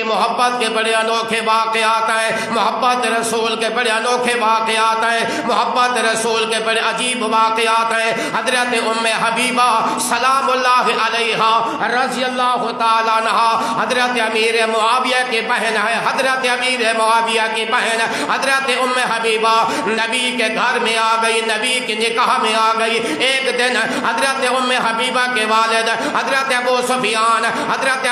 محبت کے بڑے انوکھے واقعات ہیں، محبت رسول کے بڑے انوکھے واقعات ہیں، محبت رسول کے بڑے عجیب واقعات ہیں۔ حضرت ام حبیبہ سلام اللہ علیہا رضی اللہ تعالیٰ عنہ حضرت امیر معاویہ کی بہن ہے، حضرت امیر معاویہ کی بہن حضرت ام حبیبہ نبی کے گھر میں آ گئی، نبی کے نکاح میں آ گئی۔ ایک دن حضرت ام حبیبہ کے والد حضرت ابو سفیان حضرت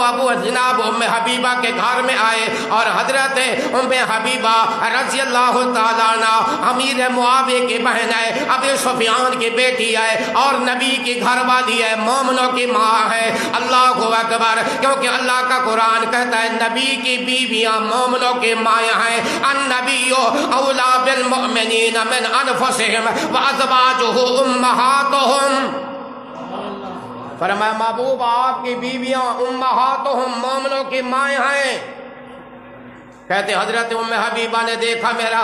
ابو جناب ام حبیبہ کے گھر میں آئے، اور حضرت ام حبیبہ رضی اللہ تعالیٰ عنہ امیر معاویہ کی بہن ہے، ابو سفیان کی بیٹی ہے، اور نبی کی گھر والی ہے، مومنوں کی ماں ہے۔ اللہ اکبر، کیونکہ اللہ کا قرآن کہتا ہے نبی کی بیویاں مومنوں کی مائیں ہیں۔ النبی اولا بالمؤمنین من انفسہم وازواجہ امہاتہم، فرمایا محبوب آپ کی بیویاں امہاتہم مومنوں کی مائیں ہیں۔ کہتے حضرت ام حبیبہ نے دیکھا میرا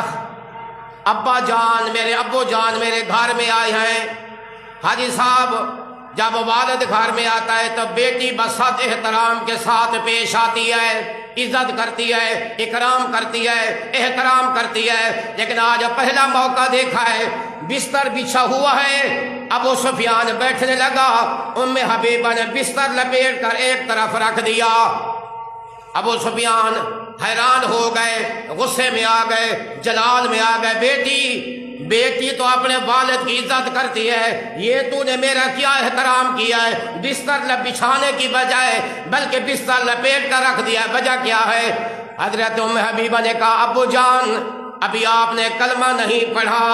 ابا جان میرے ابو جان میرے گھر میں آئے ہیں۔ حاجی صاحب جب والد گھر میں آتا ہے تو بیٹی بسط احترام کے ساتھ پیش آتی ہے، عزت کرتی ہے، اکرام کرتی ہے، احترام کرتی ہے۔ لیکن آج پہلا موقع دیکھا ہے، بستر بچھا ہوا ہے، ابو سفیان بیٹھنے لگا، ام حبیبہ نے بستر لپیٹ کر ایک طرف رکھ دیا۔ ابو سفیان حیران ہو گئے، غصے میں آ گئے، جلال میں آ گئے۔ بیٹی تو اپنے والد کی عزت کرتی ہے، یہ تو نے میرا کیا احترام کیا ہے، بستر بچھانے کی بجائے بلکہ بستر لپیٹ کر رکھ دیا، وجہ کیا ہے؟ حضرت ام حبیبہ نے کہا ابو جان ابھی آپ نے کلمہ نہیں پڑھا،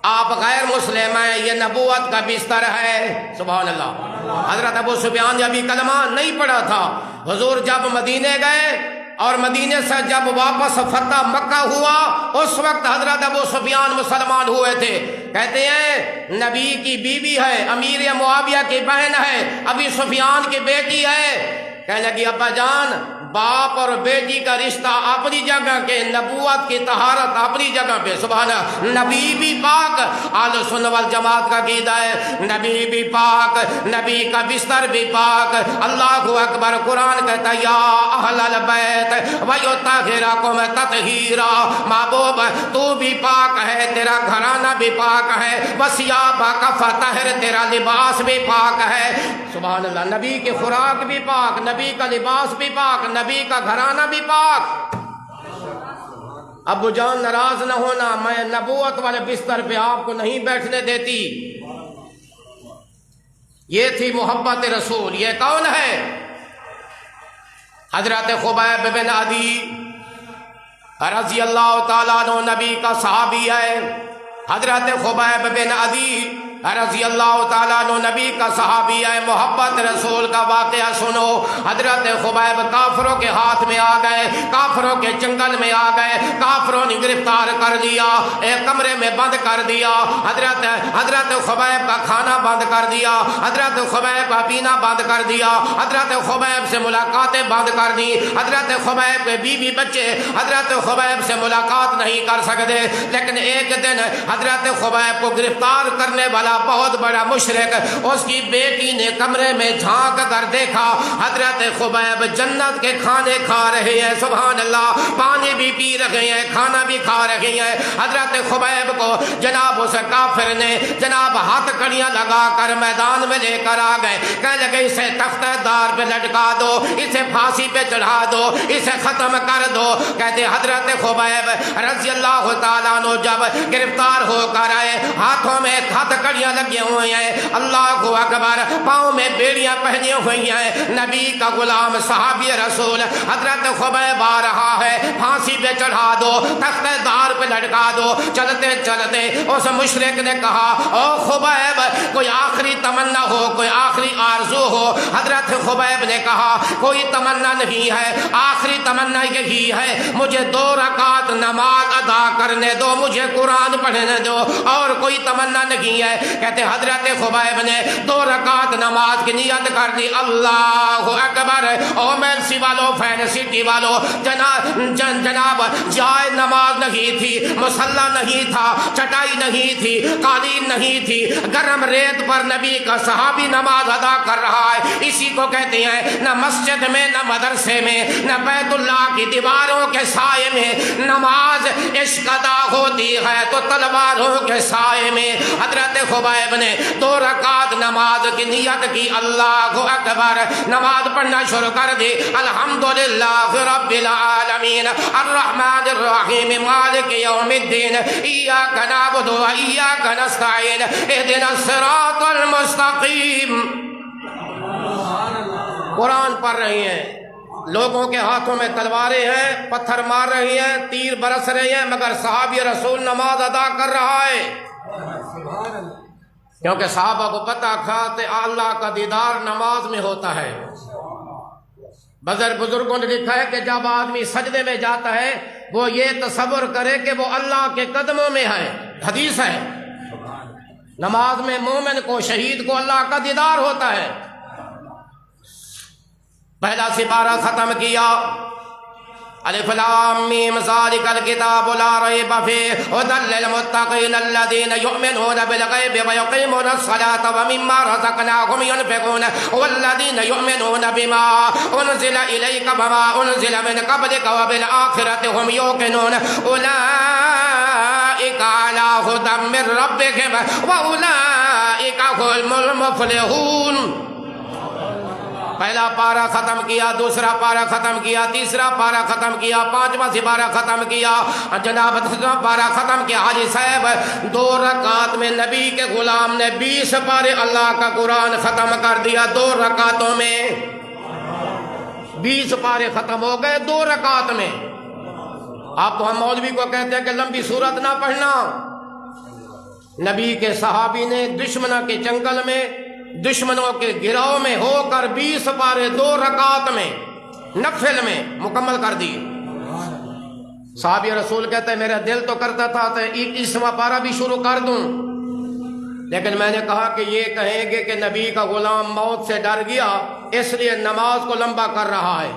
آپ غیر مسلم ہیں، یہ نبوت کا بستر ہے۔ سبحان اللہ۔ حضرت ابو سفیان نے ابھی کلمہ نہیں پڑھا تھا۔ حضور جب مدینے گئے اور مدینے سے جب واپس فتح مکہ ہوا، اس وقت حضرت ابو سفیان مسلمان ہوئے تھے۔ کہتے ہیں نبی کی بیوی ہے، امیر معاویہ کی بہن ہے، ابی سفیان کی بیٹی ہے۔ کہنے لگی ابا جان باپ اور بیٹی کا رشتہ اپنی جگہ کے، نبوت کی طہارت اپنی جگہ پہ۔ سبحان اللہ۔ نبی بھی پاک، اہل سنت والجماعت کا عقیدہ ہے، نبی بھی پاک، نبی کا بستر بھی پاک۔ اللہ اکبر۔ قرآن کہتا ہے یا اہل البیت ویطہرکم تطہیرا، محبوب تو بھی پاک ہے، تیرا گھرانہ بھی پاک ہے، وثیابک فطہر، تیرا لباس بھی پاک ہے۔ سبحان اللہ۔ نبی کی خوراک بھی پاک، نبی کا لباس بھی پاک، نبی کا گھرانہ بھی پاک۔ ابو جان ناراض نہ ہونا، میں نبوت والے بستر پہ آپ کو نہیں بیٹھنے دیتی۔ یہ تھی محبت رسول۔ یہ کون ہے؟ حضرت خبیب بن عدی رضی اللہ تعالیٰ عنہ نبی کا صحابی ہے۔ حضرت خبیب بن عدی رضی اللہ تعالیٰ عنہ نبی کا صحابی ہے۔ محبت رسول کا واقعہ سنو۔ حضرت خبیب کافروں کے ہاتھ میں آ گئے، کافروں کے جنگل میں آ گئے، کافروں نے گرفتار کر لیا، ایک کمرے میں بند کر دیا، حضرت خبیب کا کھانا بند کر دیا، حضرت خبیب کا پینا بند کر دیا، حضرت خبیب سے ملاقاتیں بند کر دی۔ حضرت خبیب کے بیوی بچے حضرت خبیب سے ملاقات نہیں کر سکتے۔ لیکن ایک دن حضرت خبیب کو گرفتار کرنے والا بہت بڑا مشرک، اس کی بیٹی نے کمرے میں جھانک کر دیکھا، حضرت خبیب جنت کے کھانے کھا رہے ہیں۔ سبحان اللہ۔ پانی بھی پی رہے ہیں، کھانا بھی کھا رہے ہیں۔ حضرت خبیب کو جناب اس کافر نے جناب ہاتھ کڑیاں لگا کر میدان میں لے کر آ گئے۔ کہنے لگے اسے تختہ دار پہ لٹکا دو، اسے پھانسی پہ چڑھا دو، اسے ختم کر دو۔ کہتے حضرت خبیب رضی اللہ تعالیٰ عنہ جب گرفتار ہو کر آئے، ہاتھوں میں ہاتھ کڑیاں لگے ہوئے ہیں، اللہ اکبر، پاؤں میں بیڑیاں پہنی ہوئی ہیں، نبی کا غلام صحابی رسول حضرت خبیب آ رہا ہے، پھانسی پہ چڑھا دو، تختہ دار پہ لٹکا دو۔ چلتے چلتے اس مشرک نے کہا او خبیب کوئی آخری تمنا ہو، کوئی آخری آرزو ہو۔ حضرت خبیب نے کہا کوئی تمنا نہیں ہے، آخری تمنا یہی ہے مجھے 2 رکعت نماز ادا کرنے دو، مجھے قرآن پڑھنے دو، اور کوئی تمنا نہیں ہے۔ کہتے حضرت خبیب نے 2 رکعت نماز کی نیت کر دی، اللہ اکبر۔ او میلسی والو، فین سٹی والو، جناب جائے نماز نہیں تھی، مصلی نہیں تھا، چٹائی نہیں تھی، قالین نہیں تھی، گرم ریت پر نبی کا صحابی نماز ادا کر رہا ہے۔ اسی کو کہتے ہیں نہ مسجد میں، نہ مدرسے میں، نہ بیت اللہ کی دیواروں کے سائے میں نماز عشق ادا ہوتی ہے تو تلواروں کے سائے میں۔ حضرت خبیب نے 2 رکعت نماز کی نیت کی، اللہ اکبر، نماز پڑھنا شروع کر دی۔ الحمدللہ رب العالمین الرحمن الرحیم مالک یوم الدین ایاک نعبد و ایاک نستعین اہدنا الصراط المستقیم۔ قرآن پڑھ رہی ہیں، لوگوں کے ہاتھوں میں تلواریں ہیں، پتھر مار رہی ہیں، تیر برس رہے ہیں، مگر صحابی رسول نماز ادا کر رہا ہے، کیونکہ صحابہ کو پتہ تھا کہ اللہ کا دیدار نماز میں ہوتا ہے۔ بزرگوں نے لکھا ہے کہ جب آدمی سجدے میں جاتا ہے وہ یہ تصور کرے کہ وہ اللہ کے قدموں میں ہے، حدیث ہے۔ نماز میں مومن کو، شہید کو اللہ کا دیدار ہوتا ہے۔ پہلا سپارہ ختم کیا، الف لام میم ذالک الکتاب لا ریب فیہ ھدی للمتقین الذین یؤمنون بالغیب ویقیمون الصلاۃ ومما رزقناہم ینفقون والذین یؤمنون بما انزل الیک وما انزل من قبلک وبالآخرۃ ھم یوقنون اولئک علی ھدی من ربہم واولئک ھم المفلحون۔ پہلا پارہ ختم کیا، دوسرا پارہ ختم کیا، تیسرا پارہ ختم کیا، 5واں سپارہ ختم کیا، جناب 10واں پارہ ختم کیا۔ حاجی صاحب 2 رکعت میں نبی کے غلام نے 20 پارے اللہ کا قرآن ختم کر دیا، 2 رکعتوں میں 20 پارے ختم ہو گئے 2 رکعت میں۔ آپ تو ہم مولوی کو کہتے ہیں کہ لمبی سورت نہ پڑھنا، نبی کے صحابی نے دشمنوں کے جنگل میں، دشمنوں کے گراؤ میں ہو کر 20 پارے 2 رکعت میں نفل میں مکمل کر دی۔ صحابی رسول کہتے ہیں میرا دل تو کرتا تھا کہ 21واں پارہ بھی شروع کر دوں، لیکن میں نے کہا کہ یہ کہیں گے کہ نبی کا غلام موت سے ڈر گیا اس لیے نماز کو لمبا کر رہا ہے۔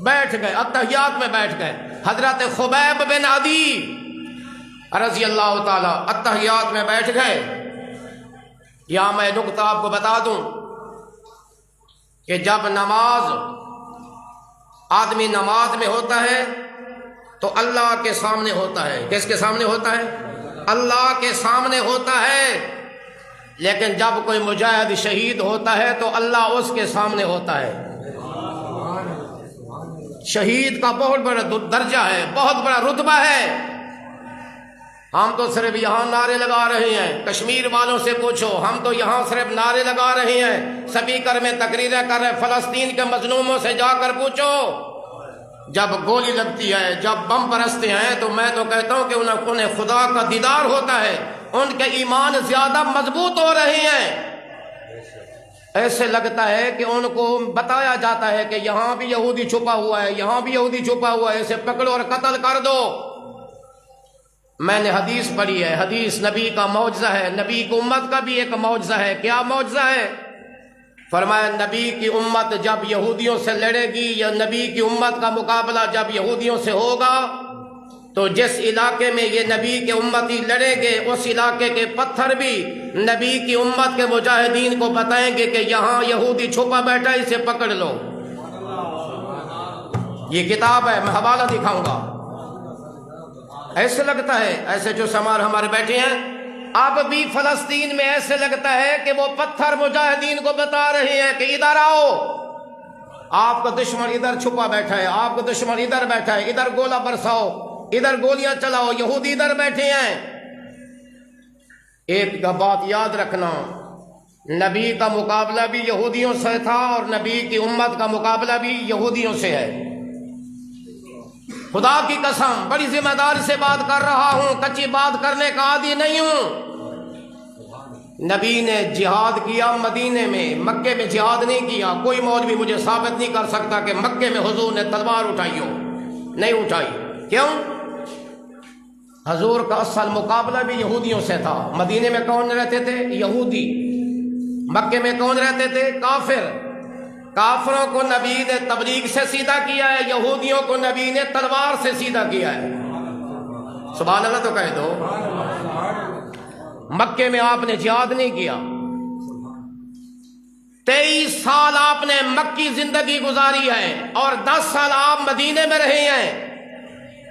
بیٹھ گئے، اتحیات میں بیٹھ گئے۔ حضرت خبیب بن عدی رضی اللہ تعالی اتحیات میں بیٹھ گئے۔ یہاں میں نقطہ آپ کو بتا دوں کہ جب آدمی نماز میں ہوتا ہے تو اللہ کے سامنے ہوتا ہے۔ کس کے سامنے ہوتا ہے؟ اللہ کے سامنے ہوتا ہے۔ لیکن جب کوئی مجاہد شہید ہوتا ہے تو اللہ اس کے سامنے ہوتا ہے۔ شہید کا بہت بڑا درجہ ہے، بہت بڑا رتبہ ہے۔ ہم تو صرف یہاں نعرے لگا رہے ہیں، کشمیر والوں سے پوچھو، ہم تو یہاں صرف نعرے لگا رہے ہیں، سپیکر میں تقریریں کر رہے ہیں، فلسطین کے مظلوموں سے جا کر پوچھو، جب گولی لگتی ہے، جب بم برستے ہیں تو میں تو کہتا ہوں کہ انہیں خدا کا دیدار ہوتا ہے، ان کے ایمان زیادہ مضبوط ہو رہے ہیں۔ ایسے لگتا ہے کہ ان کو بتایا جاتا ہے کہ یہاں بھی یہودی چھپا ہوا ہے، یہاں بھی یہودی چھپا ہوا ہے، اسے پکڑو اور قتل کر دو۔ میں نے حدیث پڑھی ہے، حدیث نبی کا معجزہ ہے، نبی کی امت کا بھی ایک معجزہ ہے۔ کیا معجزہ ہے؟ فرمایا نبی کی امت جب یہودیوں سے لڑے گی یا نبی کی امت کا مقابلہ جب یہودیوں سے ہوگا تو جس علاقے میں یہ نبی کے امتی لڑیں گے اس علاقے کے پتھر بھی نبی کی امت کے مجاہدین کو بتائیں گے کہ یہاں یہودی چھپا بیٹھا، اسے پکڑ لو۔ یہ کتاب ہے، میں حوالہ دکھاؤں گا۔ ایسے لگتا ہے، ایسے جو سمار ہمارے بیٹھے ہیں اب بھی فلسطین میں ایسے لگتا ہے کہ وہ پتھر مجاہدین کو بتا رہے ہیں کہ ادھر آؤ، آپ کا دشمن ادھر چھپا بیٹھا ہے، آپ کا دشمن ادھر بیٹھا ہے، ادھر گولہ برساؤ، ادھر گولیاں چلاؤ، یہودی ادھر بیٹھے ہیں۔ ایک بات یاد رکھنا، نبی کا مقابلہ بھی یہودیوں سے تھا اور نبی کی امت کا مقابلہ بھی یہودیوں سے ہے۔ خدا کی قسم بڑی ذمہ داری سے بات کر رہا ہوں، کچی بات کرنے کا عادی نہیں ہوں۔ نبی نے جہاد کیا مدینے میں، مکے میں جہاد نہیں کیا۔ کوئی مولوی مجھے ثابت نہیں کر سکتا کہ مکے میں حضور نے تلوار اٹھائی ہو، نہیں اٹھائی۔ کیوں؟ حضور کا اصل مقابلہ بھی یہودیوں سے تھا۔ مدینے میں کون رہتے تھے؟ یہودی۔ مکے میں کون رہتے تھے؟ کافر۔ کافروں کو نبی نے تبلیغ سے سیدھا کیا ہے، یہودیوں کو نبی نے تلوار سے سیدھا کیا ہے۔ سبحان اللہ تو کہہ دو۔ مکے میں آپ نے جہاد نہیں کیا، 23 سال آپ نے مکی زندگی گزاری ہے اور 10 سال آپ مدینے میں رہے ہیں۔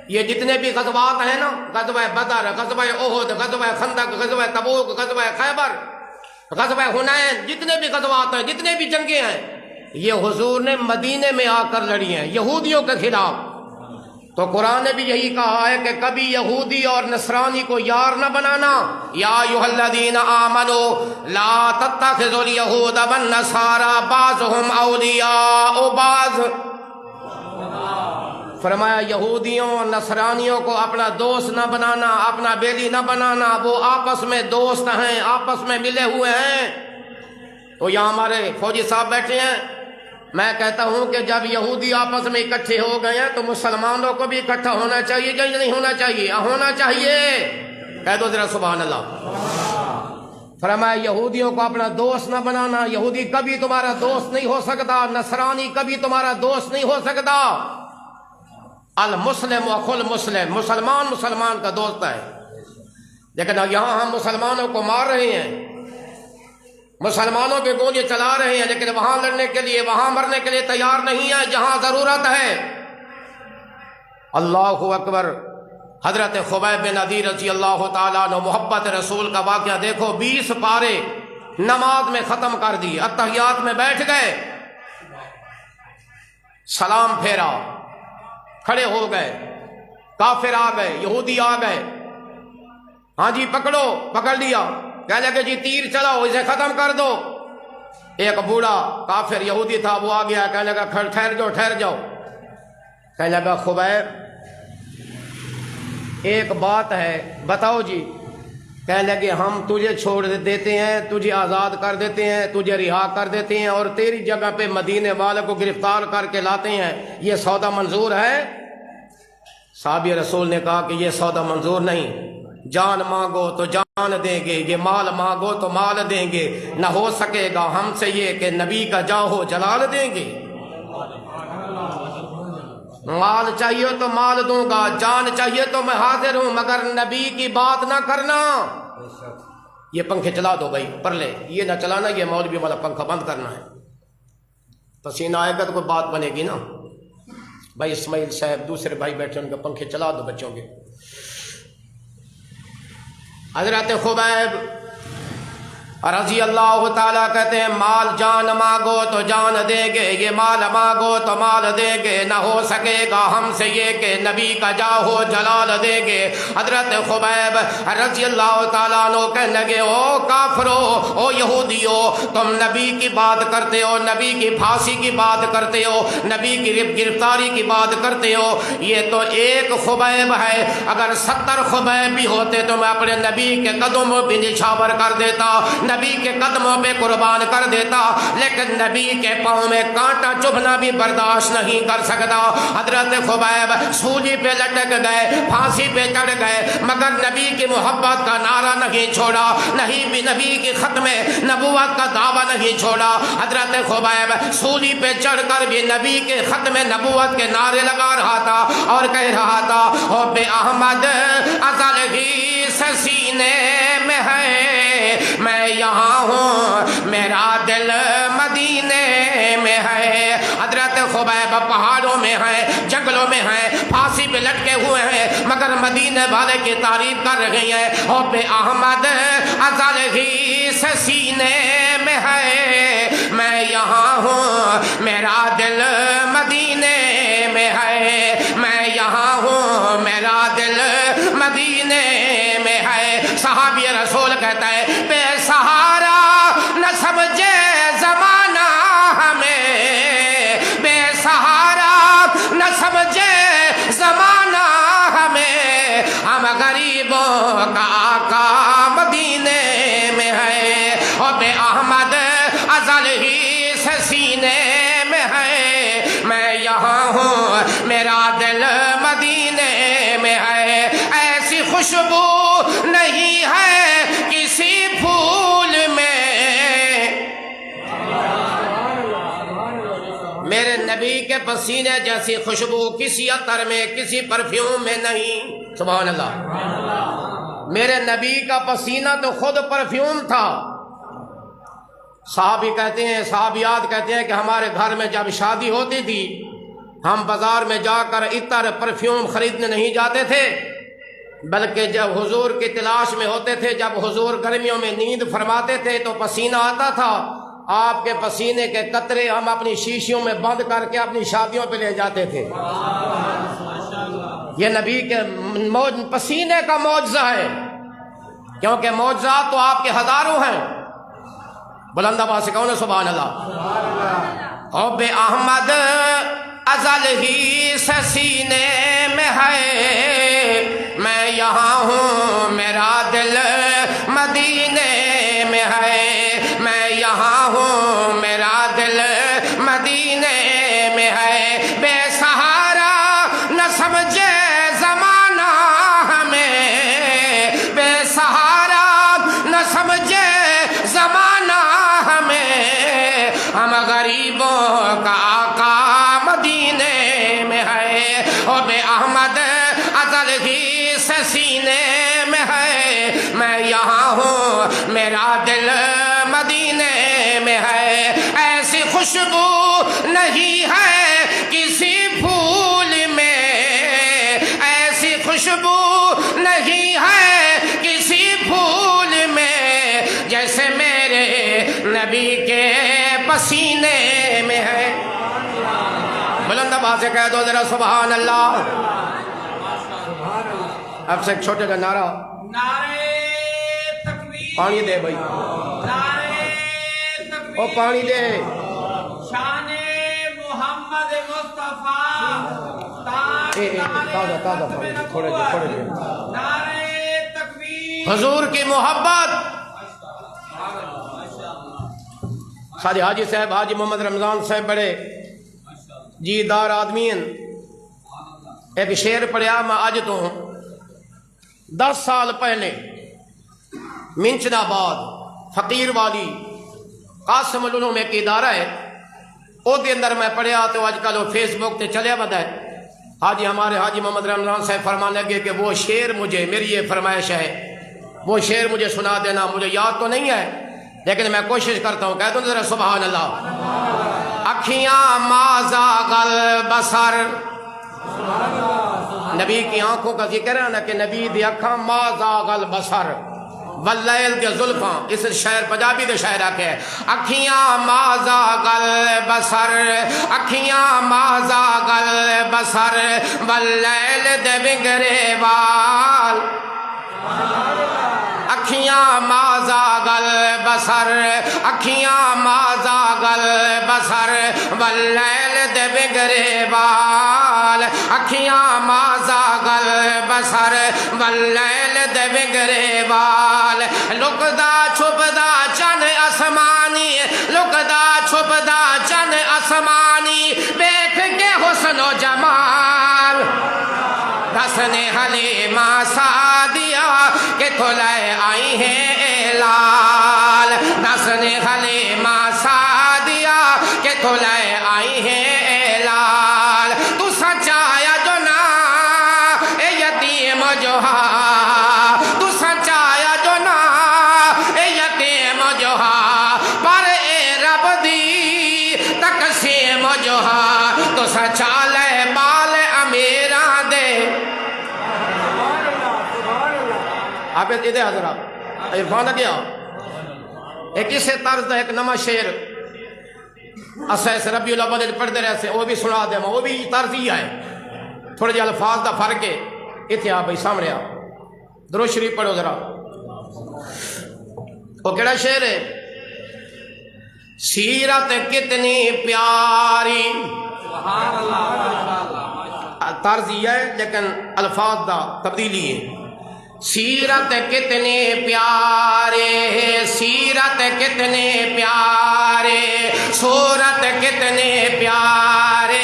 یہ جتنے بھی غزوات ہیں نا، غزوہ بدر، غزوہ احد، غزوہ خندق، غزوہ تبوک، غزوہ خیبر، غزوہ حنین، جتنے بھی غزوات ہیں، جتنے بھی جنگیں ہیں، یہ حضور نے مدینے میں آ کر لڑی ہیں یہودیوں کے خلاف۔ تو قرآن نے بھی یہی کہا ہے کہ کبھی یہودی اور نصرانی کو یار نہ بنانا۔ یا ایھا الذین آمنوا لا تتخذوا الیہود والنصارى بعضهم اولیاء بعض۔ فرمایا یہودیوں اور نصرانیوں کو اپنا دوست نہ بنانا، اپنا بیلی نہ بنانا، وہ آپس میں دوست ہیں، آپس میں ملے ہوئے ہیں۔ تو یہاں ہمارے فوجی صاحب بیٹھے ہیں، میں کہتا ہوں کہ جب یہودی آپس میں اکٹھے ہو گئے ہیں تو مسلمانوں کو بھی اکٹھا ہونا چاہیے یا نہیں ہونا چاہیے؟ ہونا چاہیے۔ کہہ دو ذرا سبحان اللہ۔ فرمایا یہودیوں کو اپنا دوست نہ بنانا، یہودی کبھی تمہارا دوست نہیں ہو سکتا، نصرانی کبھی تمہارا دوست نہیں ہو سکتا۔ المسلم اخو المسلم، مسلمان مسلمان کا دوست ہے۔ لیکن یہاں ہم مسلمانوں کو مار رہے ہیں، مسلمانوں پہ گولیاں چلا رہے ہیں، لیکن وہاں لڑنے کے لیے، وہاں مرنے کے لیے تیار نہیں ہے جہاں ضرورت ہے۔ اللہ اکبر۔ حضرت خبیب بن عدی رضی اللہ تعالیٰ عنہ، محبت رسول کا واقعہ دیکھو، 20 پارے نماز میں ختم کر دی، اتحیات میں بیٹھ گئے، سلام پھیرا، کھڑے ہو گئے، کافر آ گئے، یہودی آ گئے، ہاں جی پکڑو، پکڑ لیا، کہنے لگے جی تیر چلاؤ، اسے ختم کر دو۔ ایک بوڑھا کافر یہودی تھا، وہ آ گیا، کہنے لگا ٹھہر جاؤ ٹھہر جاؤ۔ کہنے لگا خبیب ایک بات ہے بتاؤ جی۔ کہنے لگے ہم تجھے چھوڑ دیتے ہیں، تجھے آزاد کر دیتے ہیں، تجھے رہا کر دیتے ہیں اور تیری جگہ پہ مدینے والے کو گرفتار کر کے لاتے ہیں، یہ سودا منظور ہے؟ صحابی رسول نے کہا کہ یہ سودا منظور نہیں، جان مانگو تو جان دیں گے، یہ مال مانگو تو مال دیں گے، نہ ہو سکے گا ہم سے یہ کہ نبی کا جاہو جلال دیں گے۔ مال چاہیے تو مال دوں گا، جان چاہیے تو میں حاضر ہوں، مگر نبی کی بات نہ کرنا۔ یہ پنکھے چلا دو بھائی پرلے، یہ نہ چلانا، یہ مولوی والا پنکھا بند کرنا ہے، پسینہ آئے گا تو کوئی بات بنے گی نا۔ بھائی اسماعیل صاحب دوسرے بھائی بیٹھے، ان کے پنکھے چلا دو بچوں کے۔ حضرت خبیب رضی اللہ تعالیٰ کہتے ہیں مال جان مانگو تو جان دیں گے، یہ مال مانگو تو مال دیں گے، نہ ہو سکے گا ہم سے یہ کہ نبی کا جاہو جلال دیں گے۔ حضرت خبیب رضی اللہ تعالیٰ عنہ کہنے لگے او کافرو، او یہودیو، تم نبی کی بات کرتے ہو، نبی کی پھانسی کی بات کرتے ہو، نبی کی گرفتاری کی بات کرتے ہو، یہ تو ایک خبیب ہے، اگر 70 خبیب بھی ہوتے تو میں اپنے نبی کے قدموں پہ نچھاور کر دیتا، نبی کے قدموں پہ قربان کر دیتا، لیکن نبی کے پاؤں میں کانٹا چبھنا بھی برداشت نہیں کر سکتا۔ حضرت خبیب سولی پہ لٹک گئے، پھانسی پہ چڑھ گئے، مگر نبی کی محبت کا نعرہ نہیں چھوڑا، نہیں بھی نبی کی ختم نبوت کا دعویٰ نہیں چھوڑا۔ حضرت خبیب سولی پہ چڑھ کر بھی نبی کے ختم نبوت کے نعرے لگا رہا تھا اور کہہ رہا تھا حب احمد ازل ہی سے سینے میں ہے، میں یہاں ہوں میرا دل مدینے میں ہے۔ حضرت خبیب پہاڑوں میں ہیں، جنگلوں میں ہیں، پھانسی پہ لٹکے ہوئے ہیں، مگر مدینے والے کی تعریف کر رہے ہیں۔ حب احمد ازل ہی سے سینے میں ہے، میں یہاں ہوں میرا دل مدینے میں ہے، میں یہاں ہوں میرا دل مدینے میں ہے۔ صحابی رسول کہتا ہے بے سہارا نہ سمجھے زمانہ ہمیں، بے سہارا نہ سمجھے زمانہ ہمیں، ہم غریبوں کا آقا مدینے میں ہے۔ اور بے احمد ازل ہی سے سینے میں ہے، میں یہاں ہوں میرا دل مدینے میں ہے۔ ایسی خوشبو نہیں ہے کسی پھول میں، میرے نبی کے پسینے جیسی خوشبو کسی عطر میں، کسی پرفیوم میں نہیں۔ سبحان اللہ۔ میرے نبی کا پسینہ تو خود پرفیوم تھا۔ صحابی کہتے ہیں، صحابیات کہتے ہیں کہ ہمارے گھر میں جب شادی ہوتی تھی ہم بازار میں جا کر عطر پرفیوم خریدنے نہیں جاتے تھے، بلکہ جب حضور کی تلاش میں ہوتے تھے، جب حضور گرمیوں میں نیند فرماتے تھے تو پسینہ آتا تھا، آپ کے پسینے کے قطرے ہم اپنی شیشیوں میں بند کر کے اپنی شادیوں پہ لے جاتے تھے۔ یہ نبی کے پسینے کا معجزہ ہے، کیونکہ معجزات تو آپ کے ہزاروں ہیں۔ بلند آواز سے کہو نا سبحان اللہ۔ حب احمد ازل ہی سے سینے میں ہے، میں یہاں ہوں میرا دل مدینے میں ہے، میں یہاں ہوں میرا دل مدینے میں ہے، بے سہارا نہ سمجھے زمانہ ہمیں، بے سہارا نہ سمجھے زمانہ ہمیں، ہم غریبوں کا آقا مدینے میں ہے، اور بے احمد ازل ہی سے سینے میں ہے، میں یہاں ہوں میرا دل مدینے میں ہے، ایسی خوشبو نہیں ہے کسی پھول میں، ایسی خوشبو نہیں ہے کسی پھول میں، جیسے میرے نبی کے پسینے میں ہے۔ بلند آواز سے کہہ دو ذرا سبحان اللہ۔ اب سے ایک چھوٹے کا نعرہ، نعرے تکبیر، پانی دے بھائی، نعرے تکبیر، او پانی دے۔ شان محمد مصطفیٰ، تازہ تھوڑے دے۔ نعرے تکبیر، حضور کی محبت۔ سادی حاجی صاحب، حاجی محمد رمضان صاحب بڑے جی دار آدمی ہیں، ایک شعر پڑھیا میں آج تو 10 سال پہلے منچن آباد فقیر والی قاسم العلوم ایک ادارہ ہے، او دے اندر میں پڑھیا تو آج کل وہ فیس بک تے چلے بدا ہے۔ حاجی ہمارے حاجی محمد رمضان صاحب فرمانے لگے کہ وہ شعر مجھے، میری یہ فرمائش ہے، وہ شعر مجھے سنا دینا، مجھے یاد تو نہیں ہے لیکن میں کوشش کرتا ہوں، کہہ دوں ذرا سبحان اللہ۔ اکھیاں مازا گل بسر، نبی کی آنکھوں کا ذکر ہے نا کہ نبی دی اکھاں مازا گل بسر واللیل دے زلفاں، اس شاعر پنجابی دے شاعر آکے ہے، اکھیاں مازا گل بسر، اکھیاں مازا گل بسر واللیل دے بگرے وال، اکھیاں مازا گل بسر، اکھیاں مازا گل بسر واللیل دے بگرے وال، اکھیاں مازا گل بسر واللیل دے بگرے وال، لکدا چھپدا چن آسمانی، لکدا چھپدا چن آسمانی، دیکھ کے حسن و جمال، دسنے حلیمہ سعدیہ کہ کھلائے آئی ہیں لال، دسنے حلیمہ سعدیہ کہ کھلائے آئی ہیں لال، تو سچایا جو نا اے یتیم جو ہاں، تو سچایا جو نا اے یتیم جو ہاں، پر اے رب دی تقسیم جو ہاں، تو سچا لے بال امیران دے۔ آپ ادھے حضرات عرفان گیا ایک اسے طرز دا ایک نما شعر اسے اس ربیع الاول پڑھتے رہے سے، وہ بھی سنا دے، وہ بھی طرز ہی ہے، تھوڑے جے الفاظ دا فرق ہے، اتھے آپ بھائی سامنے آ درود شریف پڑھو ذرا۔ وہ کیڑا شعر ہے؟ سیرت کتنی پیاری، طرز یہ ہے لیکن الفاظ دا تبدیلی ہے۔ سیرت کتنے پیارے، سیرت کتنے پیارے، صورت کتنے پیارے،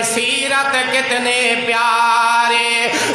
سیرت کتنے پیارے،